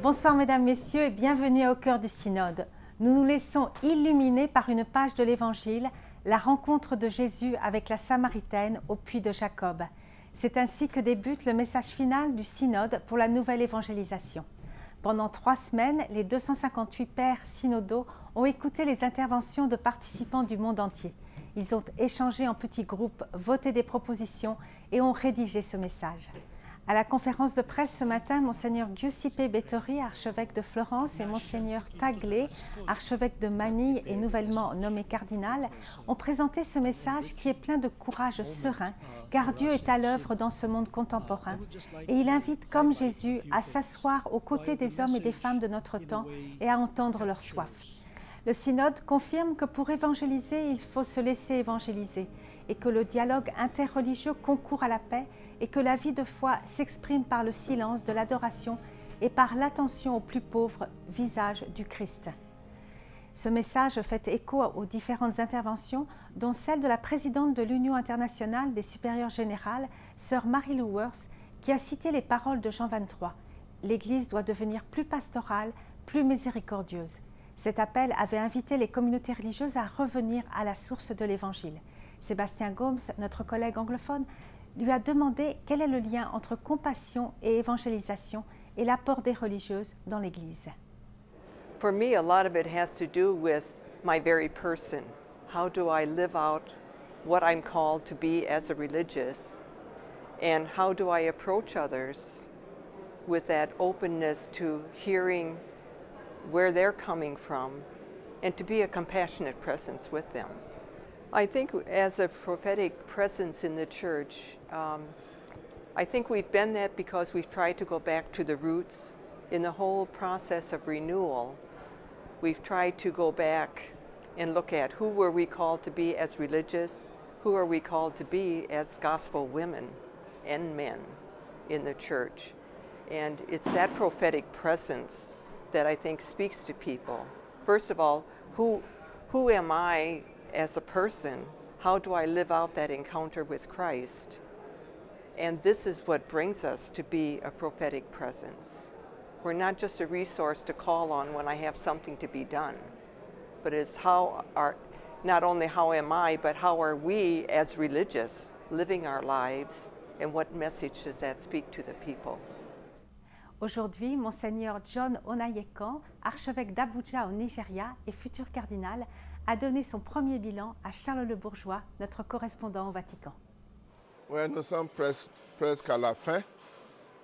Bonsoir mesdames, messieurs et bienvenue Au cœur du synode. Nous nous laissons illuminer par une page de l'Évangile, la rencontre de Jésus avec la Samaritaine au puits de Jacob. C'est ainsi que débute le message final du synode pour la nouvelle évangélisation. Pendant 3 semaines, les 258 pères synodaux ont écouté les interventions de participants du monde entier. Ils ont échangé en petits groupes, voté des propositions et ont rédigé ce message. À la conférence de presse ce matin, Monseigneur Giuseppe Bettori, archevêque de Florence, et Monseigneur Taglé, archevêque de Manille et nouvellement nommé cardinal, ont présenté ce message qui est plein de courage serein, car Dieu est à l'œuvre dans ce monde contemporain. Et il invite, comme Jésus, à s'asseoir aux côtés des hommes et des femmes de notre temps et à entendre leur soif. Le synode confirme que pour évangéliser, il faut se laisser évangéliser et que le dialogue interreligieux concourt à la paix et que la vie de foi s'exprime par le silence de l'adoration et par l'attention aux plus pauvres, visage du Christ. Ce message fait écho aux différentes interventions, dont celle de la présidente de l'Union internationale des supérieures générales, sœur Mary-Lou Worth, qui a cité les paroles de Jean 23. L'Église doit devenir plus pastorale, plus miséricordieuse. Cet appel avait invité les communautés religieuses à revenir à la source de l'Évangile. Sébastien Gomes, notre collègue anglophone, lui a demandé quel est le lien entre compassion et évangélisation et l'apport des religieuses dans l'Église. For me, a lot of it has to do with my very person. How do I live out what I'm called to be as a religious? And how do I approach others with that openness to hearing where they're coming from and to be a compassionate presence with them? I think as a prophetic presence in the church, I think we've been that because we've tried to go back to the roots. In the whole process of renewal, we've tried to go back and look at who were we called to be as religious, who are we called to be as gospel women and men in the church. And it's that prophetic presence that I think speaks to people. First of all, who am I as a person? How do I live out that encounter with Christ? And this is what brings us to be a prophetic presence. We're not just a resource to call on when I have something to be done, but it's not only how am I, but how are we as religious living our lives, and what message does that speak to the people? Aujourd'hui, Monseigneur John Onayekan, archevêque d'Abuja au Nigeria et futur cardinal, a donné son premier bilan à Charles Le Bourgeois, notre correspondant au Vatican. Ouais, nous sommes presque à la fin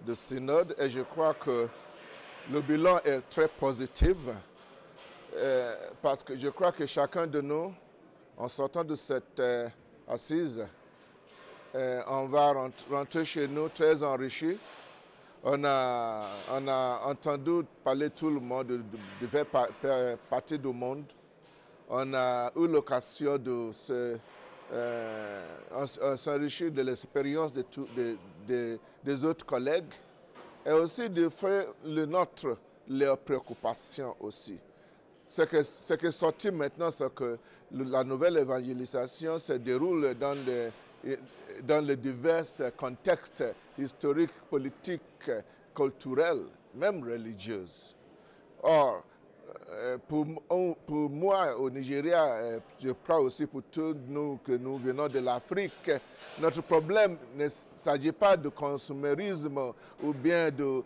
du synode et je crois que le bilan est très positif parce que je crois que chacun de nous, en sortant de cette assise, on va rentrer chez nous très enrichi. On a entendu parler tout le monde, de diverses parties du monde. On a eu l'occasion de s'enrichir de l'expérience des autres collègues et aussi de faire leurs préoccupations aussi. Ce qui est sorti maintenant, c'est que la nouvelle évangélisation se déroule dans les divers contextes historiques, politiques, culturels, même religieux. Or, pour moi, au Nigeria, je crois aussi pour tous nous que nous venons de l'Afrique, notre problème ne s'agit pas de consumérisme ou bien de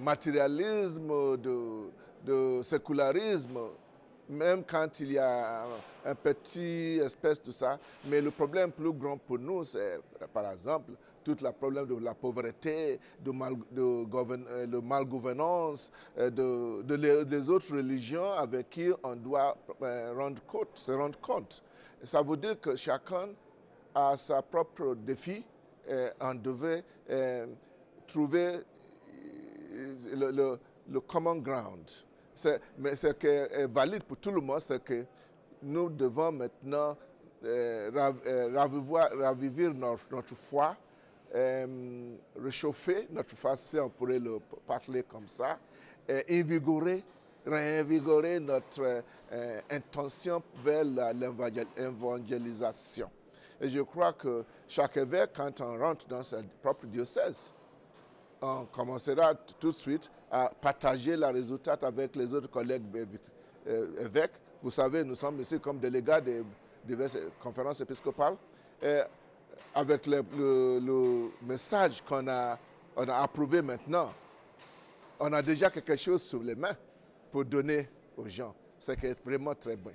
matérialisme, de sécularisme, même quand il y a un petit espèce de ça. Mais le problème plus grand pour nous, c'est par exemple tout le problème de la pauvreté, de malgouvernance, des autres religions avec qui on doit se rendre compte. Et ça veut dire que chacun a sa propre défi et on devait trouver le common ground. Mais ce qui est valide pour tout le monde, c'est que nous devons maintenant raviver notre foi, réchauffer notre foi, si on pourrait le parler comme ça, et réinvigorer notre intention vers l'évangélisation. Et je crois que chaque évêque, quand on rentre dans sa propre diocèse, on commencera tout de suite à partager le résultat avec les autres collègues évêques. Vous savez, nous sommes ici comme délégats des diverses conférences épiscopales. Et avec le message qu'on a approuvé maintenant, on a déjà quelque chose sur les mains pour donner aux gens. C'est vraiment très bien.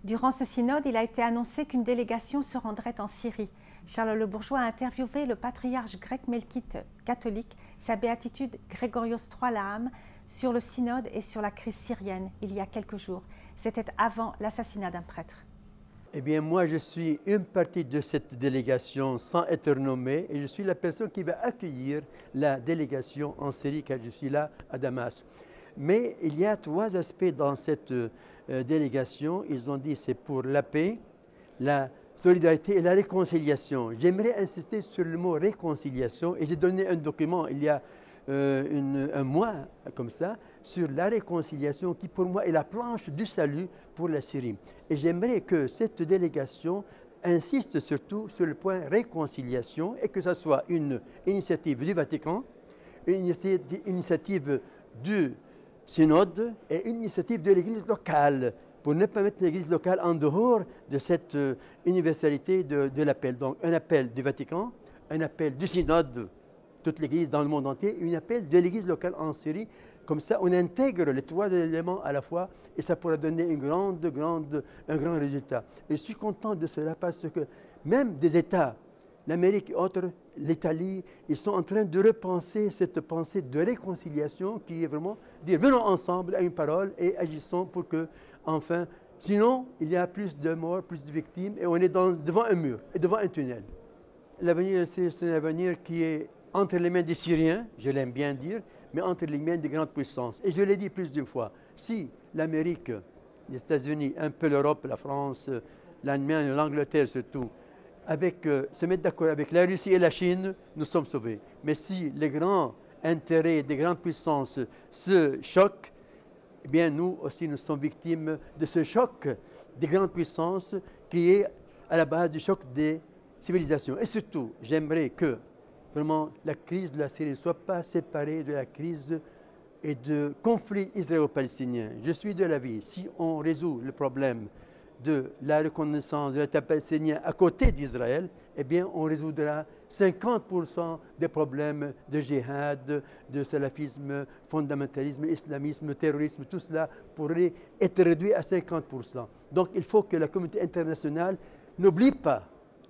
Durant ce synode, il a été annoncé qu'une délégation se rendrait en Syrie. Charles Le Bourgeois a interviewé le patriarche grec-melkite catholique, sa béatitude Grégorios III Laam, sur le synode et sur la crise syrienne il y a quelques jours. C'était avant l'assassinat d'un prêtre. Eh bien, moi, je suis une partie de cette délégation sans être nommé et je suis la personne qui va accueillir la délégation en Syrie car je suis là à Damas. Mais il y a 3 aspects dans cette délégation. Ils ont dit c'est pour la paix, la solidarité et la réconciliation. J'aimerais insister sur le mot réconciliation et j'ai donné un document il y a un mois comme ça sur la réconciliation qui pour moi est la planche du salut pour la Syrie. Et j'aimerais que cette délégation insiste surtout sur le point réconciliation et que ce soit une initiative du Vatican, une initiative du synode et une initiative de l'Église locale pour ne pas mettre l'Église locale en dehors de cette universalité de l'appel. Donc un appel du Vatican, un appel du synode, toute l'Église dans le monde entier, et un appel de l'Église locale en Syrie. Comme ça, on intègre les 3 éléments à la fois et ça pourra donner un grand résultat. Et je suis content de cela parce que même des États, l'Amérique et autres, l'Italie, ils sont en train de repenser cette pensée de réconciliation qui est vraiment dire venons ensemble à une parole et agissons pour que, enfin, sinon il y a plus de morts, plus de victimes et on est devant un mur et devant un tunnel. L'avenir, c'est un avenir qui est entre les mains des Syriens, je l'aime bien dire, mais entre les mains des grandes puissances. Et je l'ai dit plus d'une fois, si l'Amérique, les États-Unis, un peu l'Europe, la France, l'Allemagne, l'Angleterre surtout, se mettent d'accord avec la Russie et la Chine, nous sommes sauvés. Mais si les grands intérêts des grandes puissances se choquent, eh bien nous aussi nous sommes victimes de ce choc des grandes puissances qui est à la base du choc des civilisations. Et surtout, j'aimerais que vraiment la crise de la Syrie ne soit pas séparée de la crise et de conflit israélo-palestinien. Je suis de l'avis, si on résout le problème de la reconnaissance de l'État palestinien à côté d'Israël, eh bien on résoudra 50% des problèmes de djihad, de salafisme, fondamentalisme, islamisme, terrorisme, tout cela pourrait être réduit à 50%. Donc il faut que la communauté internationale n'oublie pas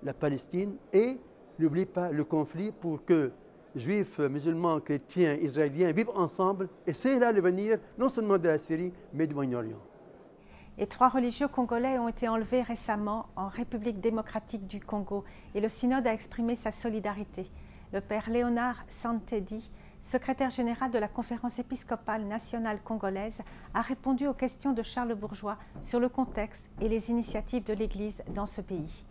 la Palestine et n'oublie pas le conflit pour que juifs, musulmans, chrétiens, israéliens vivent ensemble. Et c'est là l'avenir, non seulement de la Syrie, mais du Moyen-Orient. Et 3 religieux congolais ont été enlevés récemment en République démocratique du Congo. Et le synode a exprimé sa solidarité. Le père Léonard Santedi, secrétaire général de la Conférence épiscopale nationale congolaise, a répondu aux questions de Charles Bourgeois sur le contexte et les initiatives de l'Église dans ce pays.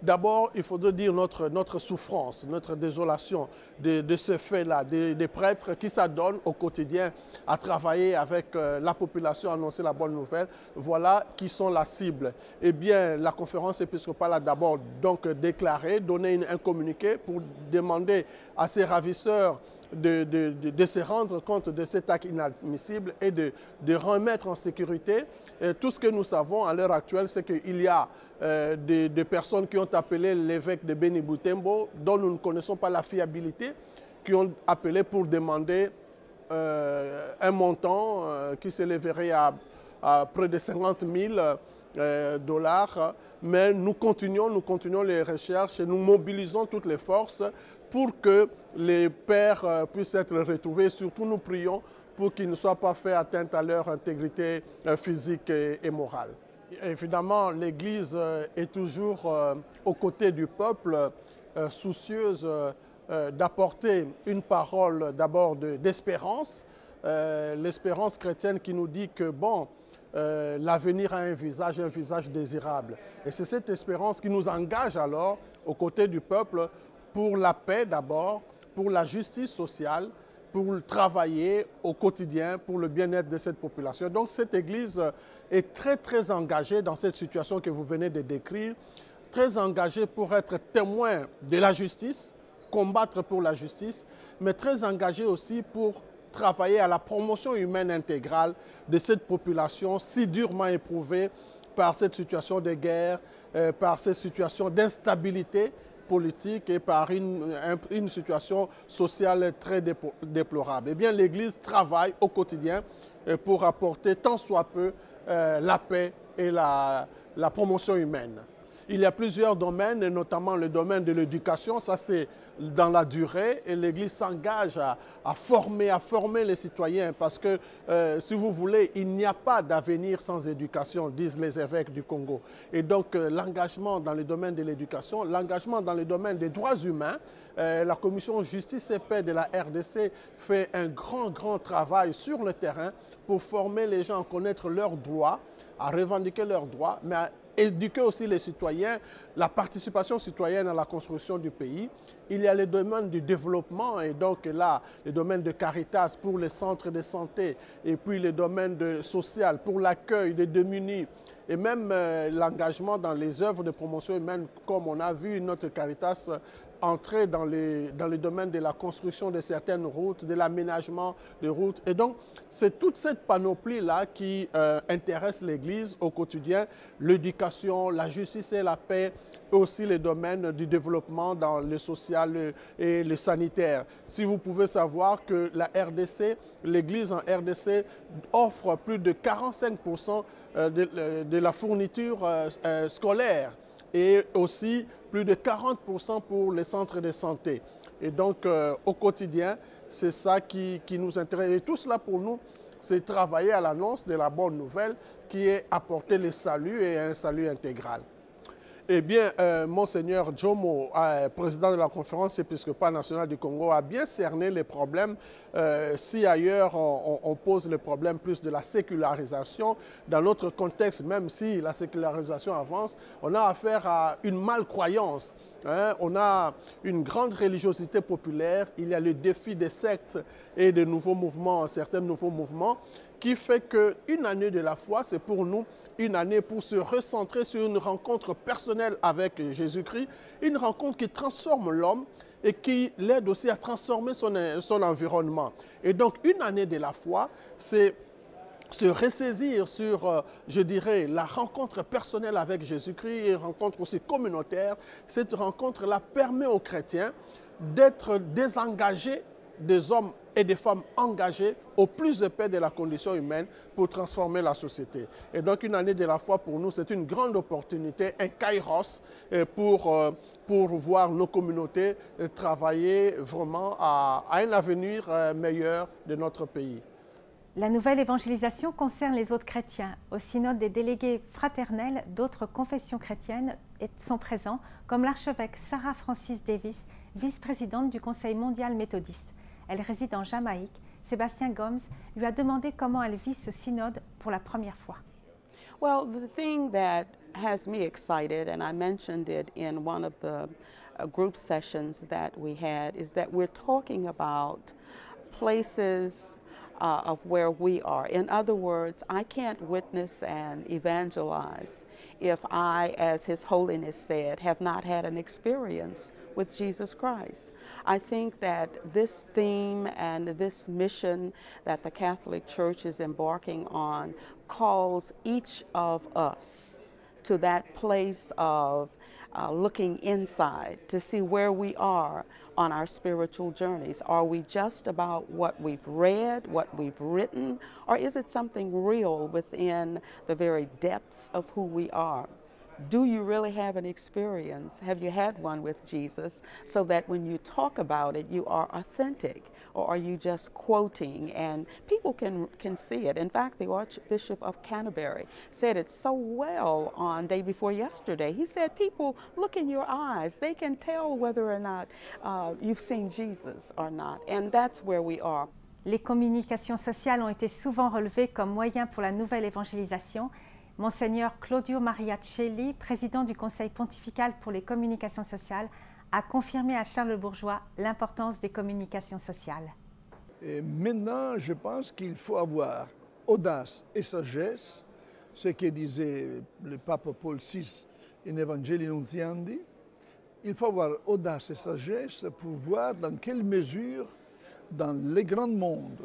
D'abord, il faudrait dire notre souffrance, notre désolation de ce fait-là, des prêtres qui s'adonnent au quotidien à travailler avec la population, à annoncer la bonne nouvelle. Voilà qui sont la cible. Eh bien, la conférence épiscopale a d'abord donc déclaré, donné un communiqué pour demander à ses ravisseurs de se rendre compte de cet acte inadmissible et de remettre en sécurité. Et tout ce que nous savons à l'heure actuelle, c'est qu'il y a des personnes qui ont appelé l'évêque de Beni Butembo, dont nous ne connaissons pas la fiabilité, qui ont appelé pour demander un montant qui s'élèverait à près de 50 000 $. Mais nous continuons les recherches et nous mobilisons toutes les forces pour que les pères puissent être retrouvés. Surtout, nous prions pour qu'ils ne soient pas fait atteinte à leur intégrité physique et morale. Évidemment, l'Église est toujours aux côtés du peuple, soucieuse d'apporter une parole d'abord d'espérance, l'espérance chrétienne qui nous dit que bon, l'avenir a un visage désirable. Et c'est cette espérance qui nous engage alors aux côtés du peuple pour la paix d'abord, pour la justice sociale, pour travailler au quotidien pour le bien-être de cette population. Donc cette Église est très engagée dans cette situation que vous venez de décrire, très engagée pour être témoin de la justice, combattre pour la justice, mais très engagé aussi pour travailler à la promotion humaine intégrale de cette population si durement éprouvée par cette situation de guerre, par cette situation d'instabilité politique et par une situation sociale très déplorable. Eh bien, l'Église travaille au quotidien pour apporter tant soit peu la paix et la promotion humaine. Il y a plusieurs domaines, et notamment le domaine de l'éducation, ça c'est dans la durée, et l'Église s'engage à former les citoyens, parce que, si vous voulez, il n'y a pas d'avenir sans éducation, disent les évêques du Congo. Et donc, l'engagement dans le domaine de l'éducation, l'engagement dans le domaine des droits humains, la Commission Justice et Paix de la RDC fait un grand travail sur le terrain pour former les gens à connaître leurs droits, à revendiquer leurs droits, mais à éduquer aussi les citoyens, la participation citoyenne à la construction du pays. Il y a les domaines du développement et donc là, les domaines de Caritas pour les centres de santé et puis les domaines social pour l'accueil des démunis et même l'engagement dans les œuvres de promotion humaine, comme on a vu notre Caritas entrer dans le domaine de la construction de certaines routes, de l'aménagement de routes. Et donc, c'est toute cette panoplie-là qui intéresse l'Église au quotidien, l'éducation, la justice et la paix, et aussi les domaines du développement dans le social et le sanitaire. Si vous pouvez savoir que la RDC, l'Église en RDC offre plus de 45% de la fourniture scolaire et aussi plus de 40% pour les centres de santé. Et donc, au quotidien, c'est ça qui nous intéresse. Et tout cela, pour nous, c'est travailler à l'annonce de la bonne nouvelle qui est apporter le salut et un salut intégral. Eh bien, Monseigneur Jomo, président de la Conférence épiscopale nationale du Congo, a bien cerné les problèmes. Si ailleurs, on pose le problème plus de la sécularisation, dans notre contexte, même si la sécularisation avance, on a affaire à une malcroyance. On a une grande religiosité populaire, il y a le défi des sectes et de nouveaux mouvements, certains nouveaux mouvements, qui fait qu'une année de la foi, c'est pour nous une année pour se recentrer sur une rencontre personnelle avec Jésus-Christ, une rencontre qui transforme l'homme et qui l'aide aussi à transformer son environnement. Et donc, une année de la foi, c'est se ressaisir sur, je dirais, la rencontre personnelle avec Jésus-Christ, une rencontre aussi communautaire. Cette rencontre-là permet aux chrétiens d'être désengagés des hommes et des femmes engagés au plus épais de la condition humaine pour transformer la société. Et donc, une année de la foi, pour nous, c'est une grande opportunité, un kairos, pour voir nos communautés travailler vraiment à un avenir meilleur de notre pays. La nouvelle évangélisation concerne les autres chrétiens. Au synode, des délégués fraternels d'autres confessions chrétiennes sont présents, comme l'archevêque Sarah Francis Davis, vice-présidente du Conseil mondial méthodiste. Elle réside en Jamaïque. Sébastien Gomes lui a demandé comment elle vit ce synode pour la première fois. Well, the thing that has me excited, and I mentioned it in one of the group sessions that we had, is that we're talking about places of where we are. In other words, I can't witness and evangelize if I, as His Holiness said, have not had an experience with Jesus Christ. I think that this theme and this mission that the Catholic Church is embarking on calls each of us to that place of looking inside to see where we are on our spiritual journeys. Are we just about what we've read, what we've written, or is it something real within the very depths of who we are? Do you really have an experience? Have you had one with Jesus so that when you talk about it, you are authentic? Or are you just quoting and people can see it? In fact, the Archbishop of Canterbury said it so well on day before yesterday. He said, people look in your eyes. They can tell whether or not you've seen Jesus or not. And that's where we are. Les communications sociales ont été souvent relevées comme moyen pour la nouvelle évangélisation. Monseigneur Claudio Maria Celli, président du Conseil pontifical pour les communications sociales, a confirmé à Charles Bourgeois l'importance des communications sociales. Et maintenant, je pense qu'il faut avoir audace et sagesse, ce que disait le pape Paul VI in Evangelii Nuntiandi. Il faut avoir audace et sagesse pour voir dans quelle mesure dans les grands mondes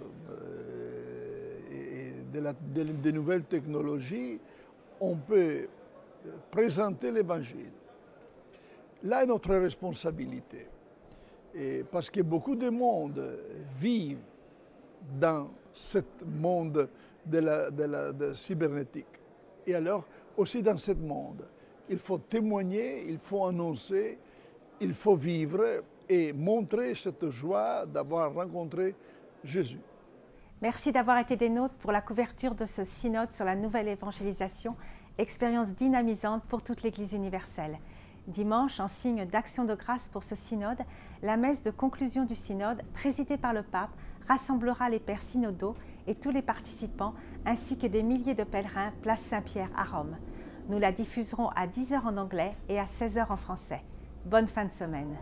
et des nouvelles technologies, on peut présenter l'Évangile. Là est notre responsabilité. Et parce que beaucoup de monde vivent dans ce monde de la cybernétique. Et alors, aussi dans ce monde, il faut témoigner, il faut annoncer, il faut vivre et montrer cette joie d'avoir rencontré Jésus. Merci d'avoir été des nôtres pour la couverture de ce synode sur la nouvelle évangélisation, expérience dynamisante pour toute l'Église universelle. Dimanche, en signe d'action de grâce pour ce synode, la messe de conclusion du synode, présidée par le pape, rassemblera les pères synodaux et tous les participants, ainsi que des milliers de pèlerins, place Saint-Pierre à Rome. Nous la diffuserons à 10h en anglais et à 16h en français. Bonne fin de semaine.